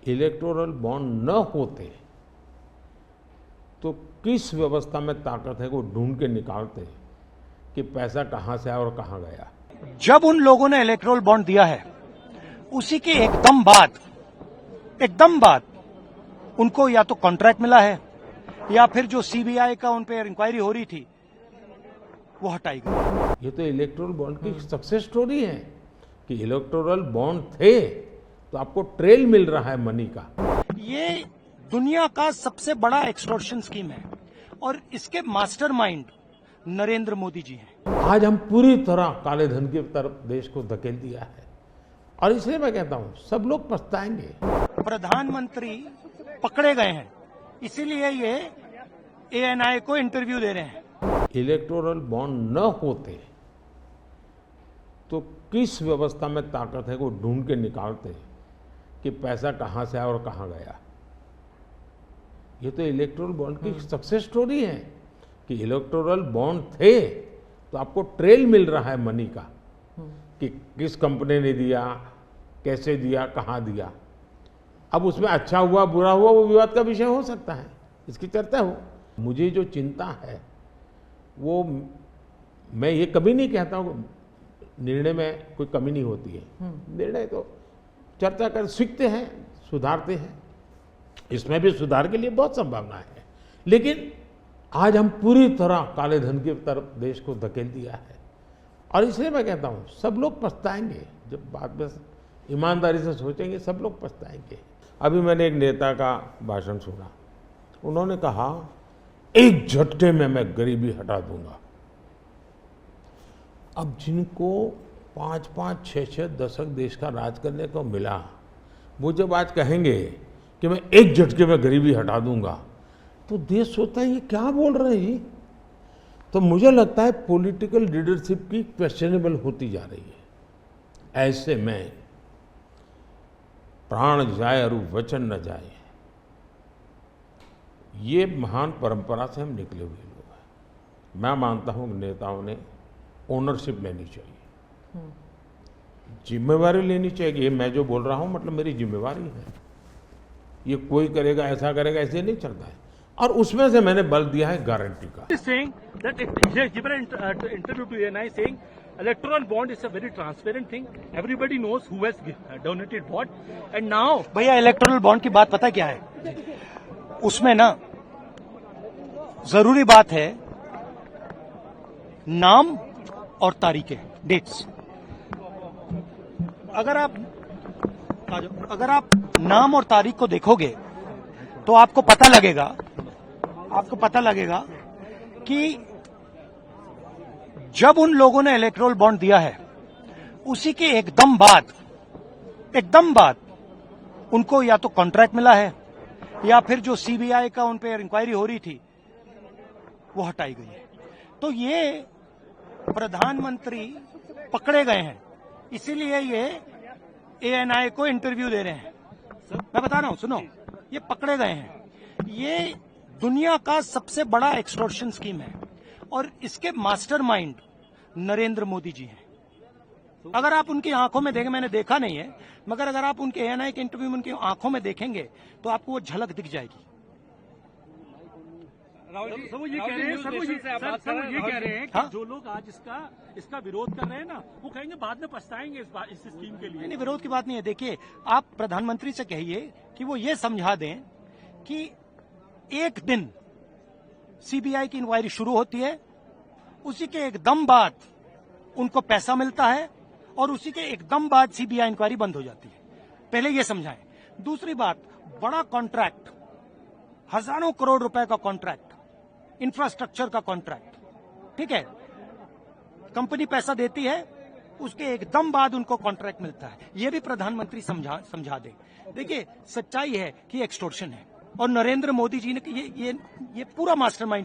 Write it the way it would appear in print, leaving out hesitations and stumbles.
Electoral bond न होते तो किस व्यवस्था में ताकत है वो ढूंढ के निकालते कि पैसा कहां से आया और कहां गया। जब उन लोगों ने इलेक्टोरल बॉन्ड दिया है उसी के एकदम बाद उनको या तो कॉन्ट्रैक्ट मिला है या फिर जो सीबीआई का उन पर इंक्वायरी हो रही थी वो हटाई गई। ये तो इलेक्टोरल बॉन्ड की सक्सेस स्टोरी है कि इलेक्टोरल बॉन्ड थे तो आपको ट्रेल मिल रहा है मनी का। ये दुनिया का सबसे बड़ा एक्सटॉर्शन स्कीम है और इसके मास्टरमाइंड नरेंद्र मोदी जी हैं। आज हम पूरी तरह काले धन की तरफ देश को धकेल दिया है और इसलिए मैं कहता हूं सब लोग पछताएंगे। प्रधानमंत्री पकड़े गए हैं इसीलिए ये एएनआई को इंटरव्यू दे रहे हैं। इलेक्टोरल बॉन्ड न होते तो किस व्यवस्था में ताकत है वो ढूंढ के निकालते कि पैसा कहां से आया और कहां गया। ये तो इलेक्टोरल बॉन्ड की सक्सेस स्टोरी है कि इलेक्टोरल बॉन्ड थे तो आपको ट्रेल मिल रहा है मनी का कि किस कंपनी ने दिया, कैसे दिया, कहां दिया। अब उसमें अच्छा हुआ बुरा हुआ वो विवाद का विषय हो सकता है, इसकी चर्चा हो। मुझे जो चिंता है वो मैं ये कभी नहीं कहता हूँ निर्णय में कोई कमी नहीं होती है। निर्णय तो चर्चा कर सीखते हैं, सुधारते हैं, इसमें भी सुधार के लिए बहुत संभावना है। लेकिन आज हम पूरी तरह काले धन की तरफ देश को धकेल दिया है और इसलिए मैं कहता हूँ सब लोग पछताएंगे। जब बाद में ईमानदारी से सोचेंगे सब लोग पछताएंगे। अभी मैंने एक नेता का भाषण सुना, उन्होंने कहा एक झटके में मैं गरीबी हटा दूंगा। अब जिनको 5-5, 6-6 दशक देश का राज करने को मिला वो जब आज कहेंगे कि मैं एक झटके में गरीबी हटा दूंगा तो देश सोचता है ये क्या बोल रहे हैं। तो मुझे लगता है पॉलिटिकल लीडरशिप की क्वेश्चनेबल होती जा रही है। ऐसे में प्राण जाए और वचन न जाए, ये महान परंपरा से हम निकले हुए लोग हैं। मैं मानता हूं कि नेताओं ने ओनरशिप लेनी चाहिए, जिम्मेवारी लेनी चाहिए। ये मैं जो बोल रहा हूं मतलब मेरी जिम्मेवारी है, ये कोई करेगा ऐसा करेगा ऐसे नहीं चलता है। और उसमें से मैंने बल दिया है गारंटी का। Electoral bond is a very transparent thing. Everybody knows who has donated what. And now, भैया इलेक्टोरल बॉन्ड की बात पता क्या है, उसमें ना जरूरी बात है नाम और तारीखें, डेट्स। अगर आप नाम और तारीख को देखोगे तो आपको पता लगेगा कि जब उन लोगों ने इलेक्टोरल बॉन्ड दिया है उसी के एकदम बाद उनको या तो कॉन्ट्रैक्ट मिला है या फिर जो सीबीआई का उन पर इंक्वायरी हो रही थी वो हटाई गई है। तो ये प्रधानमंत्री पकड़े गए हैं इसीलिए ये एएनआई को इंटरव्यू दे रहे हैं। मैं बता रहा हूं, सुनो, ये पकड़े गए हैं। ये दुनिया का सबसे बड़ा एक्सटॉर्शन स्कीम है और इसके मास्टरमाइंड नरेंद्र मोदी जी हैं। अगर आप उनकी आंखों में देखें, मैंने देखा नहीं है, मगर अगर आप उनके एएनआई के इंटरव्यू में उनकी आंखों में देखेंगे तो आपको वो झलक दिख जाएगी। वो ये कह रहे हैं कि जो लोग आज इसका विरोध कर रहे हैं ना, वो कहेंगे बाद में पछताएंगे इस स्कीम के लिए। नहीं, विरोध की बात नहीं है। देखिए, आप प्रधानमंत्री से कहिए कि वो ये समझा दें कि एक दिन सीबीआई की इंक्वायरी शुरू होती है, उसी के एकदम बाद उनको पैसा मिलता है और उसी के एकदम बाद सीबीआई इंक्वायरी बंद हो जाती है। पहले ये समझाएं। दूसरी बात, बड़ा कॉन्ट्रैक्ट, हजारों करोड़ रुपए का कॉन्ट्रैक्ट, इंफ्रास्ट्रक्चर का कॉन्ट्रैक्ट, ठीक है, कंपनी पैसा देती है, उसके एकदम बाद उनको कॉन्ट्रैक्ट मिलता है। यह भी प्रधानमंत्री समझा दे। देखिए, सच्चाई है कि एक्सटॉर्शन है और नरेंद्र मोदी जी ने ये पूरा मास्टरमाइंड